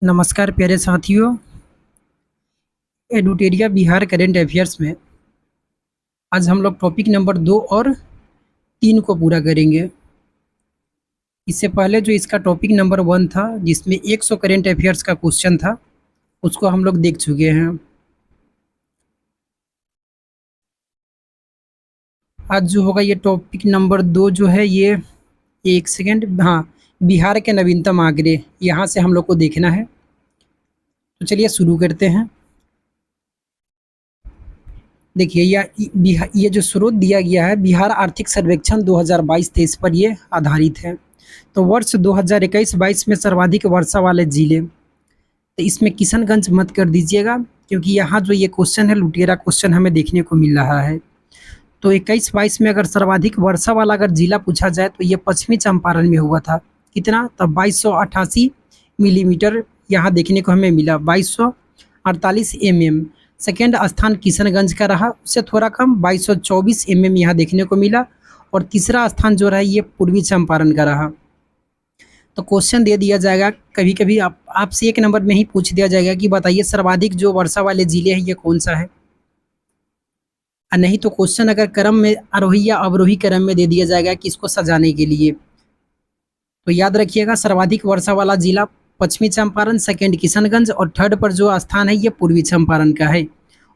नमस्कार प्यारे साथियों। एडुटेरिया बिहार करेंट अफेयर्स में आज हम लोग टॉपिक नंबर 2 और 3 को पूरा करेंगे। इससे पहले जो इसका टॉपिक नंबर 1 था जिसमें 100 करेंट अफेयर्स का क्वेश्चन था, उसको हम लोग देख चुके हैं। आज जो होगा ये टॉपिक नंबर 2 जो है ये, एक सेकेंड, हाँ, बिहार के नवीनतम आंकड़े, यहाँ से हम लोग को देखना है। तो चलिए शुरू करते हैं। देखिए ये जो स्रोत दिया गया है बिहार आर्थिक सर्वेक्षण 2022-23 पर ये आधारित है। तो वर्ष 2021-22 में सर्वाधिक वर्षा वाले जिले, तो इसमें किशनगंज मत कर दीजिएगा क्योंकि यहाँ जो ये क्वेश्चन है लुटेरा क्वेश्चन हमें देखने को मिल रहा है। तो 21-22 में अगर सर्वाधिक वर्षा वाला अगर जिला पूछा जाए तो ये पश्चिमी चंपारण में हुआ था। कितना? तब 2288 मिलीमीटर यहाँ देखने को हमें मिला, 2248 mm। सेकेंड स्थान किशनगंज का रहा, उससे थोड़ा कम 2224 mm यहाँ देखने को मिला। और तीसरा स्थान जो रहा ये पूर्वी चंपारण का रहा। तो क्वेश्चन दे दिया जाएगा, कभी कभी आपसे 1 नंबर में ही पूछ दिया जाएगा कि बताइए सर्वाधिक जो वर्षा वाले जिले हैं ये कौन सा है। और नहीं तो क्वेश्चन अगर क्रम में आरोही या अवरोही क्रम में दे दिया जाएगा कि इसको सजाने के लिए। तो याद रखिएगा सर्वाधिक वर्षा वाला जिला पश्चिमी चंपारण, सेकेंड किशनगंज और थर्ड पर जो स्थान है ये पूर्वी चंपारण का है।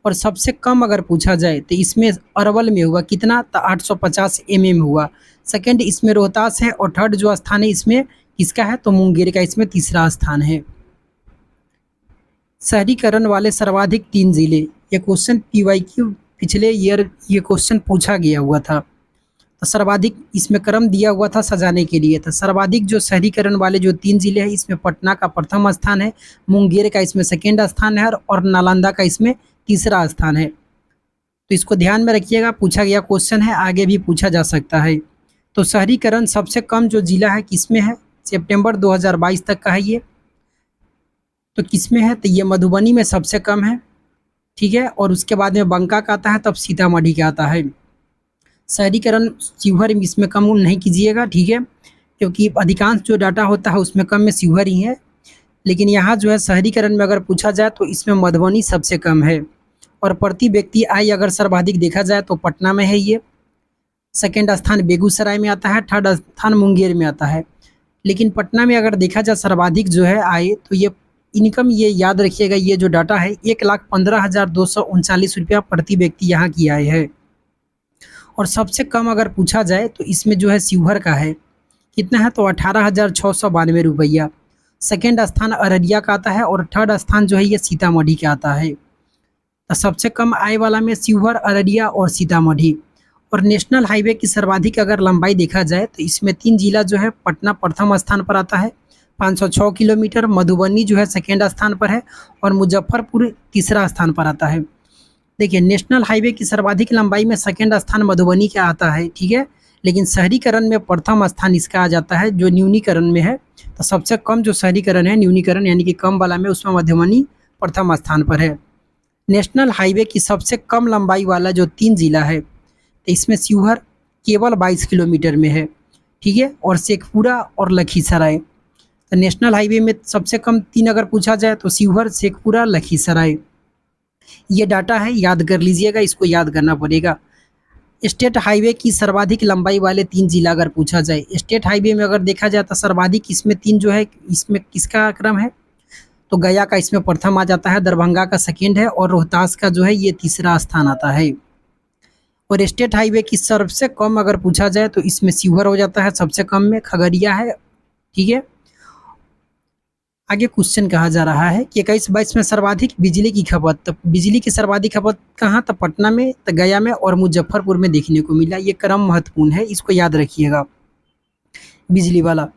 और सबसे कम अगर पूछा जाए तो इसमें अरवल में हुआ, कितना? तो 850 mm हुआ। सेकेंड इसमें रोहतास है और थर्ड जो स्थान है इसमें किसका है? तो मुंगेर का इसमें तीसरा स्थान है। शहरीकरण वाले सर्वाधिक 3 जिले, ये क्वेश्चन पीवाईक्यू पिछले ईयर ये क्वेश्चन पूछा गया हुआ था। तो सर्वाधिक इसमें क्रम दिया हुआ था सजाने के लिए। तो सर्वाधिक जो शहरीकरण वाले जो 3 जिले हैं इसमें पटना का प्रथम स्थान है, मुंगेर का इसमें सेकेंड स्थान है और नालंदा का इसमें तीसरा स्थान है। तो इसको ध्यान में रखिएगा, पूछा गया क्वेश्चन है, आगे भी पूछा जा सकता है। तो शहरीकरण सबसे कम जो जिला है किसमें है? सितंबर 2022 तक का है ये। तो किसमें है? तो ये मधुबनी में सबसे कम है, ठीक है। और उसके बाद में बंका का आता है, तब सीतामढ़ी का आता है। शहरीकरण शिवहर इसमें कम नहीं कीजिएगा, ठीक है, क्योंकि अधिकांश जो डाटा होता है उसमें कम में शिवहर ही है। लेकिन यहाँ जो है शहरीकरण में अगर पूछा जाए तो इसमें मधुबनी सबसे कम है। और प्रति व्यक्ति आय अगर सर्वाधिक देखा जाए तो पटना में है ये। सेकेंड स्थान बेगूसराय में आता है, थर्ड स्थान मुंगेर में आता है। लेकिन पटना में अगर देखा जाए सर्वाधिक जो है आय, तो ये इनकम, ये याद रखिएगा, ये जो डाटा है 1,15,239 रुपया प्रति व्यक्ति यहाँ की आय है। और सबसे कम अगर पूछा जाए तो इसमें जो है शिवहर का है, कितना है? तो 18,692 रुपया। सेकेंड स्थान अररिया का आता है और थर्ड स्थान जो है ये सीतामढ़ी का आता है। तो सबसे कम आय वाला में शिवहर, अररिया और सीतामढ़ी। और नेशनल हाईवे की सर्वाधिक अगर लंबाई देखा जाए तो इसमें 3 जिला जो है, पटना प्रथम स्थान पर आता है 506 किलोमीटर, मधुबनी जो है सेकेंड स्थान पर है और मुजफ्फरपुर तीसरा स्थान पर आता है। देखिए नेशनल हाईवे की सर्वाधिक लंबाई में सेकेंड स्थान मधुबनी का आता है, ठीक है, लेकिन शहरीकरण में प्रथम स्थान इसका आ जाता है जो न्यूनीकरण में है। तो सबसे कम जो शहरीकरण है, न्यूनीकरण यानी कि कम वाला में, उसमें मधुबनी प्रथम स्थान पर है। नेशनल हाईवे की सबसे कम लंबाई वाला जो 3 जिला है, तो इसमें शिवहर केवल 22 किलोमीटर में है, ठीक है, और शेखपुरा और लखीसराय। तो नेशनल हाईवे में सबसे कम 3 अगर पूछा जाए तो शिवहर, शेखपुरा, लखीसराय। ये डाटा है, याद कर लीजिएगा, इसको याद करना पड़ेगा। स्टेट हाईवे की सर्वाधिक लंबाई वाले 3 जिला अगर पूछा जाए, स्टेट हाईवे में अगर देखा जाए तो सर्वाधिक इसमें 3 जो है, इसमें किसका क्रम है? तो गया का इसमें प्रथम आ जाता है, दरभंगा का सेकेंड है और रोहतास का जो है ये तीसरा स्थान आता है। और स्टेट हाईवे की सबसे कम अगर पूछा जाए तो इसमें शिवहर हो जाता है, सबसे कम में खगड़िया है, ठीक है। आगे क्वेश्चन कहा जा रहा है कि 21-22 में सर्वाधिक बिजली की खपत, तो बिजली की सर्वाधिक खपत कहाँ? तो पटना में, तो गया में और मुजफ्फरपुर में देखने को मिला। ये क्रम महत्वपूर्ण है, इसको याद रखिएगा। बिजली वाला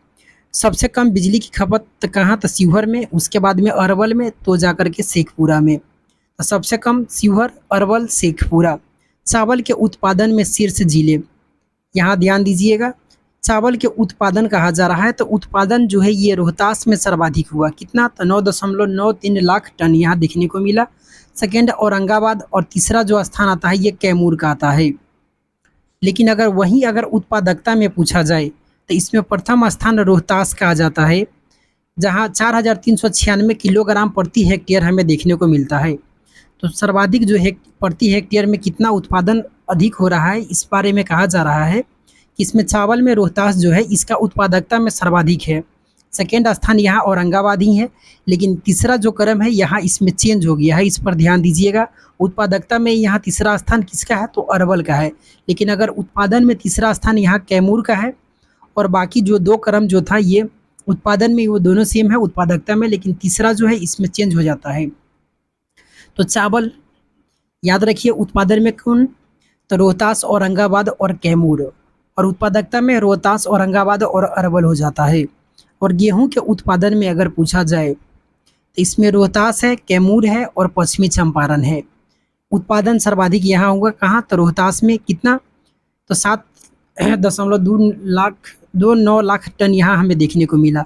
सबसे कम बिजली की खपत कहाँ? तो शिवहर में, उसके बाद में अरवल में, तो जाकर के शेखपुरा में। तो सबसे कम शिवहर, अरवल, शेखपुरा। चावल के उत्पादन में शीर्ष जिले, यहाँ ध्यान दीजिएगा, चावल के उत्पादन कहा जा रहा है तो उत्पादन जो है ये रोहतास में सर्वाधिक हुआ, कितना? तो 9.93 लाख टन यहाँ देखने को मिला। सेकेंड औरंगाबाद और तीसरा जो स्थान आता है ये कैमूर का आता है। लेकिन अगर वहीं अगर उत्पादकता में पूछा जाए तो इसमें प्रथम स्थान रोहतास का आ जाता है, जहाँ 4,396 किलोग्राम प्रति हेक्टेयर हमें देखने को मिलता है। तो सर्वाधिक जो है प्रति हेक्टेयर में कितना उत्पादन अधिक हो रहा है, इस बारे में कहा जा रहा है कि इसमें चावल में रोहतास जो है इसका उत्पादकता में सर्वाधिक है। सेकेंड स्थान यहाँ औरंगाबाद ही है, लेकिन तीसरा जो क्रम है यहाँ इसमें चेंज हो गया है, इस पर ध्यान दीजिएगा। उत्पादकता में यहाँ तीसरा स्थान किसका है, तो अरवल का है। लेकिन अगर उत्पादन में तीसरा स्थान यहाँ कैमूर का है, और बाकी जो दो क्रम जो था ये उत्पादन में वो दोनों सेम है उत्पादकता में, लेकिन तीसरा जो है इसमें चेंज हो जाता है। तो चावल याद रखिए उत्पादन में कौन, तो रोहतास, औरंगाबाद और कैमूर, और उत्पादकता में रोहतास, औरंगाबाद और अरवल हो जाता है। और गेहूं के उत्पादन में अगर पूछा जाए तो इसमें रोहतास है, कैमूर है और पश्चिमी चंपारण है। उत्पादन सर्वाधिक यहाँ होगा कहाँ, तो रोहतास में कितना, तो 7.29 लाख टन यहाँ हमें देखने को मिला।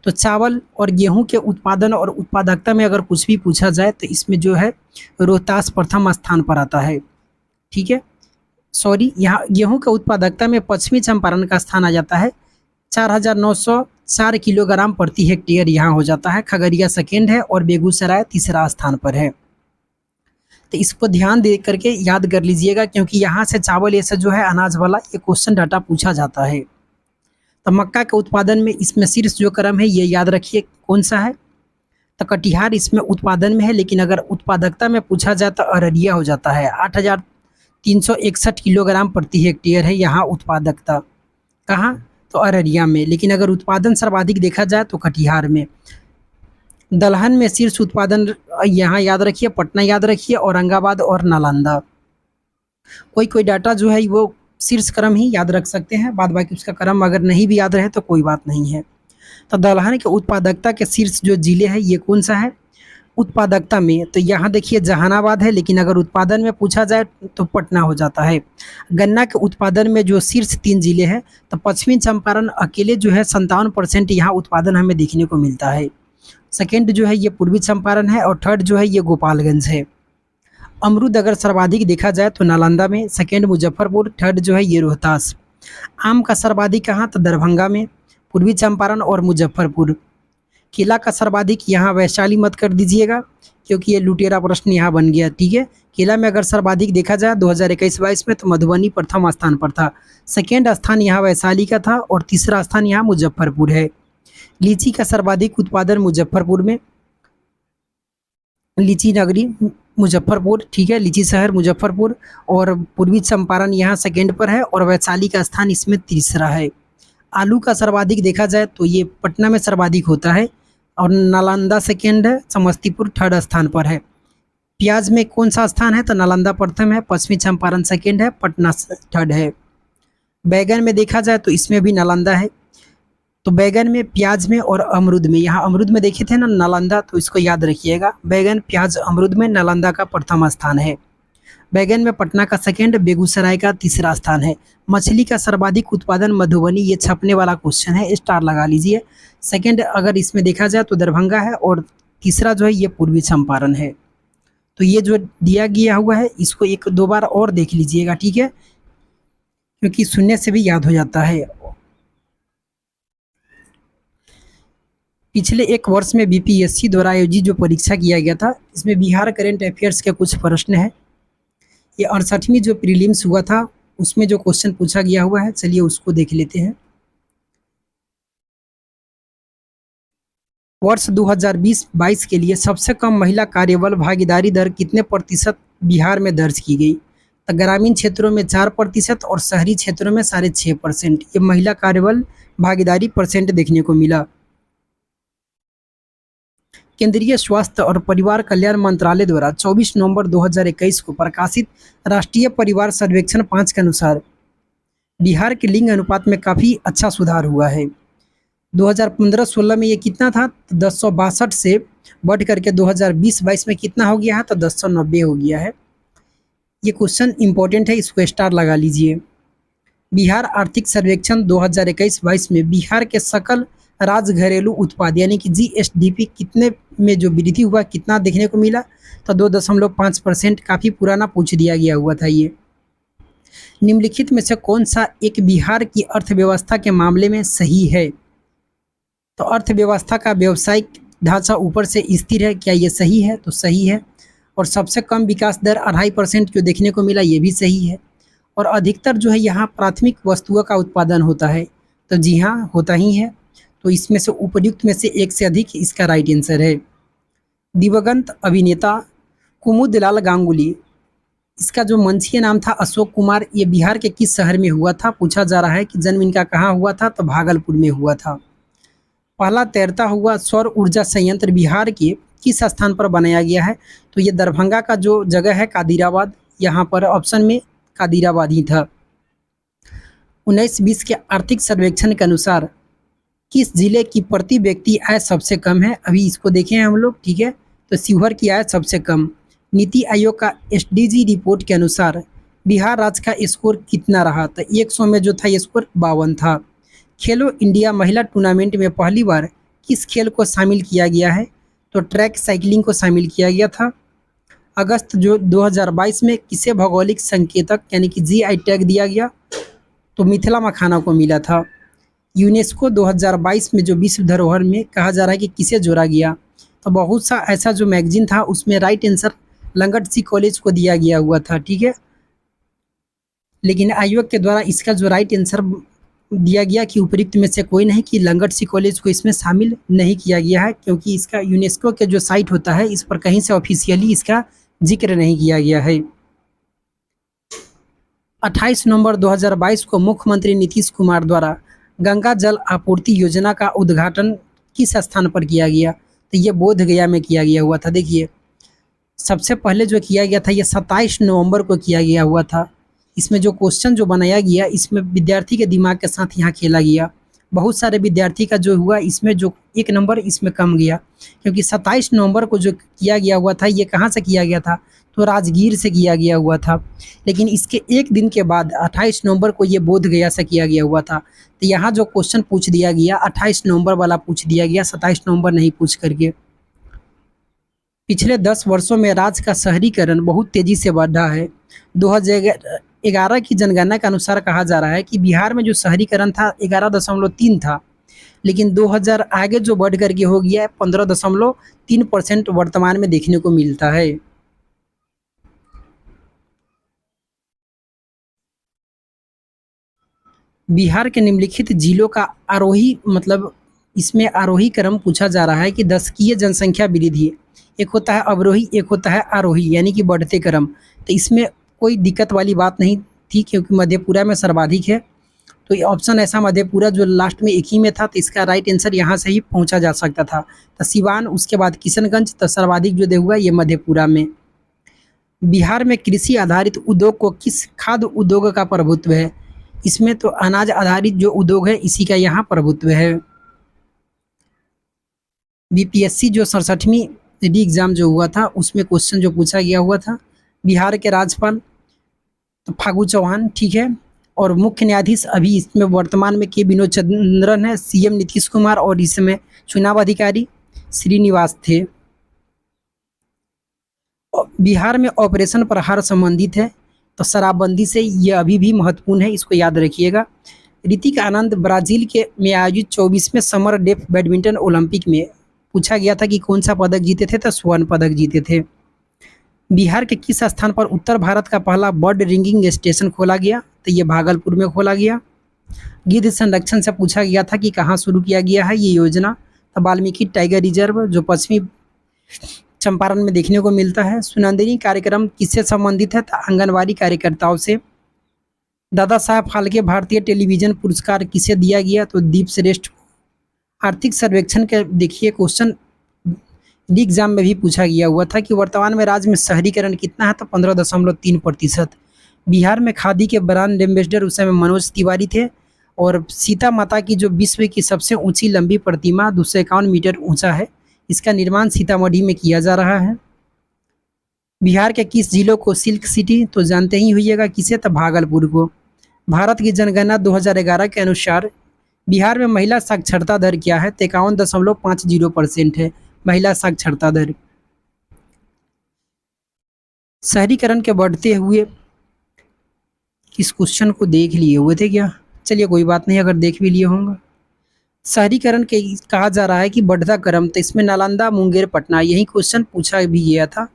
तो चावल और गेहूं के उत्पादन और उत्पादकता में अगर कुछ भी पूछा जाए तो इसमें जो है रोहतास प्रथम स्थान पर आता है। ठीक है, सॉरी, यहाँ गेहूं के उत्पादकता में पश्चिमी चंपारण का स्थान आ जाता है। 4,904 किलोग्राम प्रति हेक्टेयर यहाँ हो जाता है। खगड़िया सेकेंड है और बेगूसराय तीसरा स्थान पर है। तो इसको ध्यान दे करके याद कर लीजिएगा, क्योंकि यहाँ से चावल ऐसा जो है अनाज वाला ये क्वेश्चन डाटा पूछा जाता है। तो मक्का के उत्पादन में इसमें शीर्ष जो क्रम है ये याद रखिए कौन सा है, तो कटिहार इसमें उत्पादन में है, लेकिन अगर उत्पादकता में पूछा जाए तो अररिया हो जाता है। 8,361 किलोग्राम प्रति हेक्टेयर है यहाँ उत्पादकता, कहाँ, तो अररिया में। लेकिन अगर उत्पादन सर्वाधिक देखा जाए तो कटिहार में। दलहन में शीर्ष उत्पादन यहाँ याद रखिए, पटना याद रखिए, औरंगाबाद और नालंदा। कोई कोई डाटा जो है वो शीर्ष क्रम ही याद रख सकते हैं, बाद बाकी उसका क्रम अगर नहीं भी याद रहे तो कोई बात नहीं है। तो दलहन के उत्पादकता के शीर्ष जो जिले हैं ये कौन सा है उत्पादकता में, तो यहाँ देखिए जहानाबाद है, लेकिन अगर उत्पादन में पूछा जाए तो पटना हो जाता है। गन्ना के उत्पादन में जो शीर्ष 3 जिले हैं, तो पश्चिमी चंपारण अकेले जो है 57% यहाँ उत्पादन हमें देखने को मिलता है। सेकेंड जो है ये पूर्वी चंपारण है, और थर्ड जो है ये गोपालगंज है। अमरूद अगर सर्वाधिक देखा जाए तो नालंदा में, सेकेंड मुजफ्फरपुर, थर्ड जो है ये रोहतास। आम का सर्वाधिक कहाँ, तो दरभंगा में, पूर्वी चंपारण और मुजफ्फरपुर। केला का सर्वाधिक यहाँ वैशाली मत कर दीजिएगा, क्योंकि ये लुटेरा प्रश्न यहाँ बन गया। ठीक है, केला में अगर सर्वाधिक देखा जाए 2021-22 में तो मधुबनी प्रथम स्थान पर था। सेकेंड स्थान यहाँ वैशाली का था और तीसरा स्थान यहाँ मुजफ्फरपुर है। लीची का सर्वाधिक उत्पादन मुजफ्फरपुर में, लीची नगरी मुजफ्फरपुर, ठीक है, लीची शहर मुजफ्फरपुर, और पूर्वी चंपारण यहाँ सेकेंड पर है और वैशाली का स्थान इसमें तीसरा है। आलू का सर्वाधिक देखा जाए तो ये पटना में सर्वाधिक होता है, और नालंदा सेकेंड है, समस्तीपुर थर्ड स्थान पर है। प्याज में कौन सा स्थान है, तो नालंदा प्रथम है, पश्चिमी चंपारण सेकेंड है, पटना थर्ड है। बैगन में देखा जाए तो इसमें भी नालंदा है। तो बैगन में, प्याज में और अमरूद में, यहाँ अमरूद में देखे थे ना नालंदा, तो इसको याद रखिएगा। बैगन, प्याज, अमरूद में नालंदा का प्रथम स्थान है। बैगन में पटना का सेकेंड, बेगूसराय का तीसरा स्थान है। मछली का सर्वाधिक उत्पादन मधुबनी, ये छपने वाला क्वेश्चन है, स्टार लगा लीजिए। सेकेंड अगर इसमें देखा जाए तो दरभंगा है, और तीसरा जो है ये पूर्वी चंपारण है। तो ये जो दिया गया हुआ है इसको एक दो बार और देख लीजिएगा, ठीक है, क्योंकि सुनने से भी याद हो जाता है। पिछले एक वर्ष में बीपीएससी द्वारा आयोजित जो परीक्षा किया गया था, इसमें बिहार करंट अफेयर्स के कुछ प्रश्न हैं। ये 68वीं जो प्रीलिम्स हुआ था उसमें जो क्वेश्चन पूछा गया हुआ है, चलिए उसको देख लेते हैं। वर्ष 2020-22 के लिए सबसे कम महिला कार्यबल भागीदारी दर कितने प्रतिशत बिहार में दर्ज की गई, तो ग्रामीण क्षेत्रों में 4% और शहरी क्षेत्रों में 6.5% ये महिला कार्यबल भागीदारी परसेंट देखने को मिला। केंद्रीय स्वास्थ्य और परिवार कल्याण मंत्रालय द्वारा 24 नवंबर 2021 को प्रकाशित राष्ट्रीय परिवार सर्वेक्षण 5 के अनुसार बिहार के लिंग अनुपात में काफ़ी अच्छा सुधार हुआ है। 2015-16 में ये कितना था, तो 1062 से बढ़ करके 2020-22 में कितना हो गया है, तो 1090 हो गया है। ये क्वेश्चन इंपॉर्टेंट है, इसको स्टार लगा लीजिए। बिहार आर्थिक सर्वेक्षण 2021-22 में बिहार के सकल राज्य घरेलू उत्पाद यानी कि जीएसडीपी कितने में जो वृद्धि हुआ, कितना देखने को मिला, तो 2.5%। काफ़ी पुराना पूछ दिया गया हुआ था ये। निम्नलिखित में से कौन सा एक बिहार की अर्थव्यवस्था के मामले में सही है, तो अर्थव्यवस्था का व्यावसायिक ढांचा ऊपर से स्थिर है, क्या ये सही है? तो सही है। और सबसे कम विकास दर 2.5% जो देखने को मिला, ये भी सही है। और अधिकतर जो है यहाँ प्राथमिक वस्तुओं का उत्पादन होता है, तो जी हाँ, होता ही है। तो इसमें से उपर्युक्त में से एक से अधिक इसका राइट आंसर है। दिवंगत अभिनेता कुमुदलाल गांगुली, इसका जो मंचीय नाम था अशोक कुमार, ये बिहार के किस शहर में हुआ था? पूछा जा रहा है कि जन्म इनका कहाँ हुआ था, तो भागलपुर में हुआ था। पहला तैरता हुआ सौर ऊर्जा संयंत्र बिहार के किस स्थान पर बनाया गया है? तो ये दरभंगा का जो जगह है कादिराबाद, यहाँ पर ऑप्शन में कादिराबाद ही था। 19-20 के आर्थिक सर्वेक्षण के अनुसार किस जिले की प्रति व्यक्ति आय सबसे कम है? अभी इसको देखें हम लोग, ठीक है। तो शिवहर की आय सबसे कम। नीति आयोग का एसडीजी रिपोर्ट के अनुसार बिहार राज्य का स्कोर कितना रहा? तो 100 में जो था ये स्कोर 52 था। खेलो इंडिया महिला टूर्नामेंट में पहली बार किस खेल को शामिल किया गया है? तो ट्रैक साइकिलिंग को शामिल किया गया था। अगस्त जो 2022 में किसे भौगोलिक संकेतक यानी कि जीआई टैग दिया गया? तो मिथिला मखाना को मिला था। यूनेस्को 2022 में जो विश्व धरोहर में कहा जा रहा है कि किसे जोड़ा गया? तो बहुत सा ऐसा जो मैगजीन था उसमें राइट आंसर लंगट सी कॉलेज को दिया गया हुआ था, ठीक है। लेकिन आयोग के द्वारा इसका जो राइट आंसर दिया गया कि उपयुक्त में से कोई नहीं, कि लंगट सी कॉलेज को इसमें शामिल नहीं किया गया है, क्योंकि इसका यूनेस्को के जो साइट होता है इस पर कहीं से ऑफिशियली इसका जिक्र नहीं किया गया है। 28 नवंबर 2022 को मुख्यमंत्री नीतीश कुमार द्वारा गंगा जल आपूर्ति योजना का उद्घाटन किस स्थान पर किया गया? तो ये बोध गया में किया गया हुआ था। देखिए, सबसे पहले जो किया गया था ये 27 नवंबर को किया गया हुआ था। इसमें जो क्वेश्चन जो बनाया गया इसमें विद्यार्थी के दिमाग के साथ यहाँ खेला गया। बहुत सारे विद्यार्थी का जो हुआ इसमें जो 1 नंबर इसमें कम गया, क्योंकि 27 नवंबर को जो किया गया हुआ था ये कहाँ से किया गया था? तो राजगीर से किया गया हुआ था। लेकिन इसके एक दिन के बाद 28 नवंबर को ये बोध गया से किया गया हुआ था। तो यहाँ जो क्वेश्चन पूछ दिया गया 28 नवंबर वाला पूछ दिया गया, 27 नवंबर नहीं पूछ करके। पिछले 10 वर्षों में राज्य का शहरीकरण बहुत तेजी से बढ़ा है। 2011 की जनगणना के अनुसार कहा जा रहा है कि बिहार में जो शहरीकरण था 11.3 था, लेकिन 2000 आगे जो बढ़ करके हो गया है 15.3% वर्तमान में देखने को मिलता है। बिहार के निम्नलिखित जिलों का आरोही मतलब इसमें आरोही क्रम पूछा जा रहा है कि दशकीय जनसंख्या वृद्धि, एक होता है अवरोही, एक होता है आरोही यानी कि बढ़ते क्रम। तो इसमें कोई दिक्कत वाली बात नहीं थी, क्योंकि मधेपुरा में सर्वाधिक है। तो ये ऑप्शन ऐसा मधेपुरा जो लास्ट में एक ही में था, तो इसका राइट आंसर यहाँ से ही पहुँचा जा सकता था। तो सिवान, उसके बाद किशनगंज, तो सर्वाधिक जो दे हुआ ये मधेपुरा में। बिहार में कृषि आधारित उद्योग को किस खाद्य उद्योग का प्रभुत्व है? इसमें तो अनाज आधारित जो उद्योग है इसी का यहाँ प्रभुत्व है। बीपीएससी जो 67वीं री एग्ज़ाम जो हुआ था उसमें क्वेश्चन जो पूछा गया हुआ था, बिहार के राज्यपाल तो फागू चौहान, ठीक है। और मुख्य न्यायाधीश अभी इसमें वर्तमान में के विनोद चंद्रन है, सीएम नीतीश कुमार, और इसमें चुनाव अधिकारी श्रीनिवास थे। बिहार में ऑपरेशन प्रहार संबंधित है, तो शराबबंदी से ये अभी भी महत्वपूर्ण है, इसको याद रखिएगा। ऋतिक आनंद ब्राज़ील के में आयोजित 24वें समर डेफ बैडमिंटन ओलंपिक में पूछा गया था कि कौन सा पदक जीते थे? तो स्वर्ण पदक जीते थे। बिहार के किस स्थान पर उत्तर भारत का पहला बर्ड रिंगिंग स्टेशन खोला गया? तो ये भागलपुर में खोला गया। गिद्ध संरक्षण से पूछा गया था कि कहाँ शुरू किया गया है ये योजना? तो वाल्मीकि टाइगर रिजर्व जो पश्चिमी चंपारण में देखने को मिलता है। सुनंदनी कार्यक्रम किससे संबंधित है? तो आंगनवाड़ी कार्यकर्ताओं से। दादा साहब फाल्के भारतीय टेलीविजन पुरस्कार किसे दिया गया? तो दीप श्रेष्ठ को। आर्थिक सर्वेक्षण के देखिए क्वेश्चन एग्जाम में भी पूछा गया हुआ था कि वर्तमान में राज्य में शहरीकरण कितना है? तो 15.3%। बिहार में खादी के ब्रांड एम्बेसडर उस समय मनोज तिवारी थे। और सीता माता की जो विश्व की सबसे ऊंची लंबी प्रतिमा 251 मीटर ऊंचा है, इसका निर्माण सीतामढ़ी में किया जा रहा है। बिहार के किस जिलों को सिल्क सिटी? तो जानते ही होइएगा किसे? तो भागलपुर को। भारत की जनगणना 2011 के अनुसार बिहार में महिला साक्षरता दर क्या है? तो 51.50% है महिला साक्षरता दर। शहरीकरण के बढ़ते हुए इस क्वेश्चन को देख लिए हुए थे क्या? चलिए कोई बात नहीं, अगर देख भी लिए होंगे। शहरीकरण के कहा जा रहा है कि बढ़ता क्रम, तो इसमें नालंदा, मुंगेर, पटना, यही क्वेश्चन पूछा भी गया था।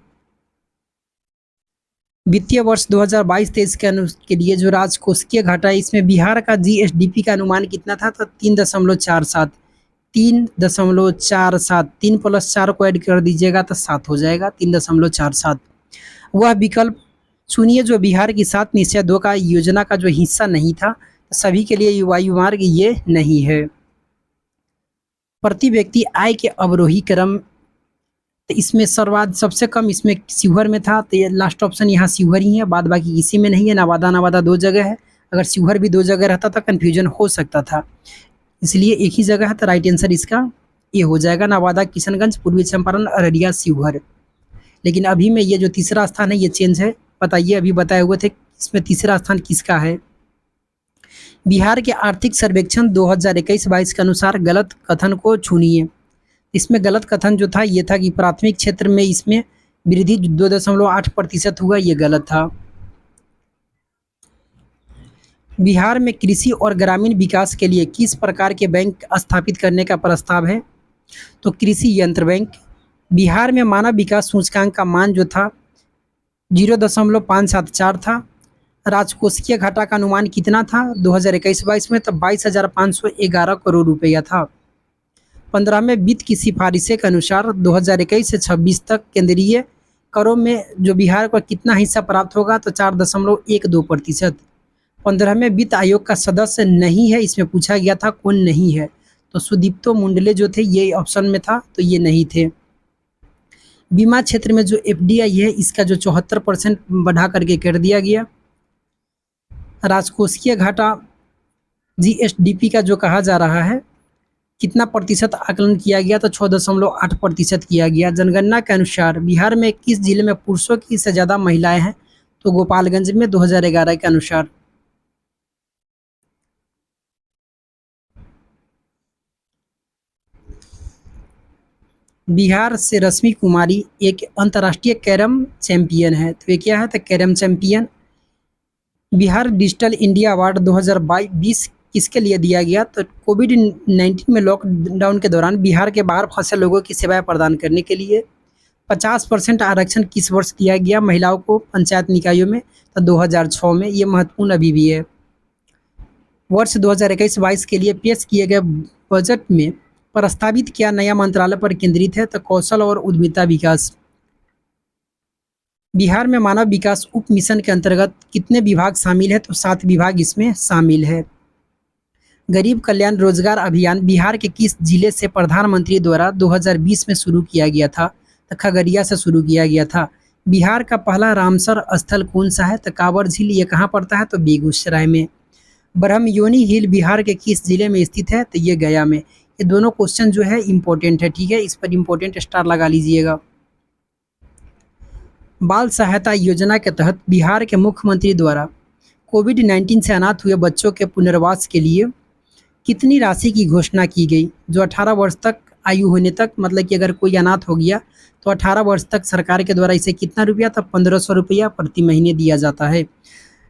वित्तीय वर्ष 2022-23 के लिए जो राजकोषीय घाटा है, इसमें बिहार का जीएसडीपी का अनुमान कितना था? तो 3.47। 3.47, 3 + 4 को ऐड कर दीजिएगा तो 7 हो जाएगा, 3.47। वह विकल्प सुनिए जो बिहार की 7 निश्चय 2 का योजना का जो हिस्सा नहीं था, सभी के लिए वायु मार्ग ये नहीं है। प्रति व्यक्ति आय के अवरोही क्रम, तो इसमें सबसे कम इसमें शिवहर में था, तो ये लास्ट ऑप्शन यहाँ शिवहर ही है, बाद बाकी किसी में नहीं है। नवादा 2 जगह है, अगर शिवहर भी 2 जगह रहता तो कन्फ्यूजन हो सकता था, इसलिए एक ही जगह है, तो राइट आंसर इसका ये हो जाएगा, नवादा, किशनगंज, पूर्वी चंपारण, अररिया, शिवहर। लेकिन अभी में ये जो तीसरा स्थान है ये चेंज है। बताइए, अभी बताए हुए थे इसमें तीसरा स्थान किसका है? बिहार के आर्थिक सर्वेक्षण 2021-22 के अनुसार गलत कथन को चुनिए। इसमें गलत कथन जो था ये था कि प्राथमिक क्षेत्र में इसमें वृद्धि 2.8% हुआ, ये गलत था। बिहार में कृषि और ग्रामीण विकास के लिए किस प्रकार के बैंक स्थापित करने का प्रस्ताव है? तो कृषि यंत्र बैंक। बिहार में मानव विकास सूचकांक का मान जो था 0.574 था। राजकोषीय घाटा का अनुमान कितना था 2021-22 में? तो 22,511 करोड़ रुपया था। 15वें वित्त की सिफारिशें के अनुसार 2021 से 26 तक केंद्रीय करों में जो बिहार को कितना हिस्सा प्राप्त होगा? तो 4.12%। 15वें वित्त आयोग का सदस्य नहीं है, इसमें पूछा गया था कौन नहीं है, तो सुदीप्तो मुंडले जो थे ये ऑप्शन में था, तो ये नहीं थे। बीमा क्षेत्र में जो एफडीआई है इसका जो 74% बढ़ा करके कर दिया गया। राजकोषीय घाटा जीएसडीपी का जो कहा जा रहा है कितना प्रतिशत आकलन किया गया? तो 6.8% किया गया। जनगणना के अनुसार बिहार में किस जिले में पुरुषों की से ज़्यादा महिलाएं हैं? तो गोपालगंज में 2011 के अनुसार। बिहार से रश्मि कुमारी एक अंतर्राष्ट्रीय कैरम चैंपियन है, तो ये क्या है? तो carrom champion. Bihar digital India award 2022 किसके लिए दिया गया? तो कोविड-19 में लॉकडाउन के दौरान बिहार के बाहर फंसे लोगों की सेवाएं प्रदान करने के लिए। 50% आरक्षण किस वर्ष दिया गया महिलाओं को पंचायत निकायों में? तो 2006 में, ये महत्वपूर्ण अभी भी है। वर्ष 2021-22 के लिए पेश किए गए बजट में प्रस्तावित क्या नया मंत्रालय पर केंद्रित है? तो कौशल और उद्यमिता विकास। बिहार में मानव विकास उप मिशन के अंतर्गत कितने विभाग शामिल है? तो 7 विभाग इसमें शामिल है। गरीब कल्याण रोजगार अभियान बिहार के किस जिले से प्रधानमंत्री द्वारा 2020 में शुरू किया गया था? तो खगड़िया से शुरू किया गया था। बिहार का पहला रामसर स्थल कौन सा है? तो कांवर झील, ये कहाँ पड़ता है? तो बेगूसराय में। ब्रह्मयोनी हिल बिहार के किस जिले में स्थित है? तो ये गया में। ये दोनों क्वेश्चन जो है इम्पोर्टेंट है, ठीक है, इस पर इम्पोर्टेंट स्टार लगा लीजिएगा। बाल सहायता योजना के तहत बिहार के मुख्यमंत्री द्वारा कोविड-19 से अनाथ हुए बच्चों के पुनर्वास के लिए कितनी राशि की घोषणा की गई? जो 18 वर्ष तक आयु होने तक, मतलब कि अगर कोई अनाथ हो गया तो 18 वर्ष तक सरकार के द्वारा इसे कितना रुपया? तो 1500 रुपया प्रति महीने दिया जाता है।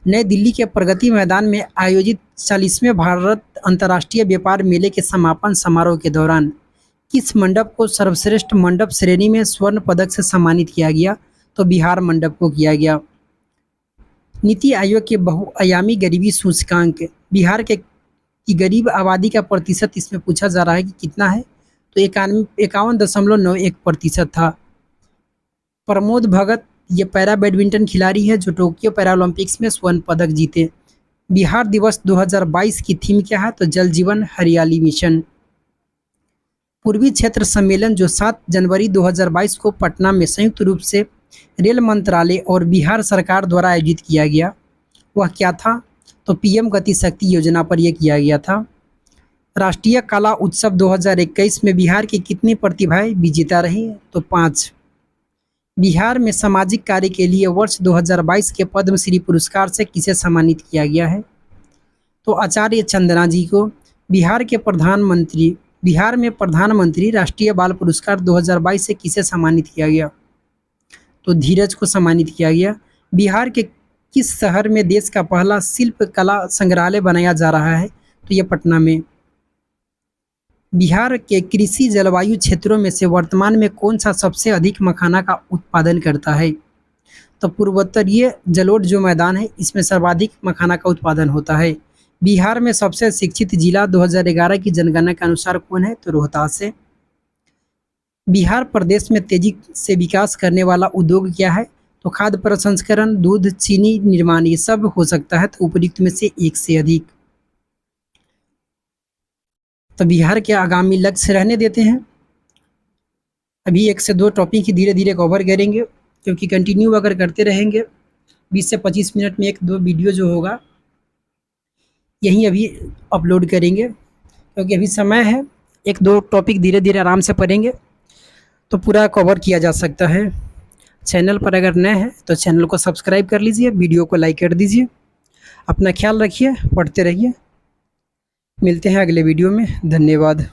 नई दिल्ली के प्रगति मैदान में आयोजित 40वें भारत अंतर्राष्ट्रीय व्यापार मेले के समापन समारोह के दौरान किस मंडप को सर्वश्रेष्ठ मंडप श्रेणी में स्वर्ण पदक से सम्मानित किया गया? तो बिहार मंडप को किया गया। नीति आयोग के बहुआयामी गरीबी सूचकांक बिहार के की गरीब आबादी का प्रतिशत इसमें पूछा जा रहा है कि कितना है? तो 51.91% था। प्रमोद भगत ये पैरा बैडमिंटन खिलाड़ी है जो टोक्यो पैरालंपिक्स में स्वर्ण पदक जीते। बिहार दिवस 2022 की थीम क्या है? तो जल जीवन हरियाली मिशन। पूर्वी क्षेत्र सम्मेलन जो 7 जनवरी 2022 को पटना में संयुक्त रूप से रेल मंत्रालय और बिहार सरकार द्वारा आयोजित किया गया, वह क्या था? तो पीएम गति शक्ति योजना पर यह किया गया था। राष्ट्रीय कला उत्सव 2021 में बिहार की कितनी प्रतिभाएं विजेता रही? तो 5। बिहार में सामाजिक कार्य के लिए वर्ष 2022 के पद्मश्री पुरस्कार से किसे सम्मानित किया गया है? तो आचार्य चंदना जी को। बिहार में प्रधानमंत्री राष्ट्रीय बाल पुरस्कार 2022 से किसे सम्मानित किया गया? तो धीरज को सम्मानित किया गया। बिहार के किस शहर में देश का पहला शिल्प कला संग्रहालय बनाया जा रहा है? तो ये पटना में। बिहार के कृषि जलवायु क्षेत्रों में से वर्तमान में कौन सा सबसे अधिक मखाना का उत्पादन करता है? तो पूर्वोत्तरीय जलोढ़ जो मैदान है इसमें सर्वाधिक मखाना का उत्पादन होता है। बिहार में सबसे शिक्षित जिला 2011 की जनगणना के अनुसार कौन है? तो रोहतास है। बिहार प्रदेश में तेजी से विकास करने वाला उद्योग क्या है? तो खाद्य प्रसंस्करण, दूध, चीनी निर्माण, ये सब हो सकता है। तो उपयुक्त में से एक से अधिक। तो बिहार के आगामी लक्ष्य रहने देते हैं। अभी 1 से 2 टॉपिक ही धीरे धीरे कवर करेंगे, क्योंकि कंटिन्यू अगर करते रहेंगे 20 से 25 मिनट में 1-2 वीडियो जो होगा यही अभी अपलोड करेंगे, क्योंकि अभी समय है। 1-2 टॉपिक धीरे धीरे आराम से पढ़ेंगे तो पूरा कवर किया जा सकता है। चैनल पर अगर नए हैं तो चैनल को सब्सक्राइब कर लीजिए, वीडियो को लाइक कर दीजिए। अपना ख्याल रखिए, पढ़ते रहिए। मिलते हैं अगले वीडियो में। धन्यवाद।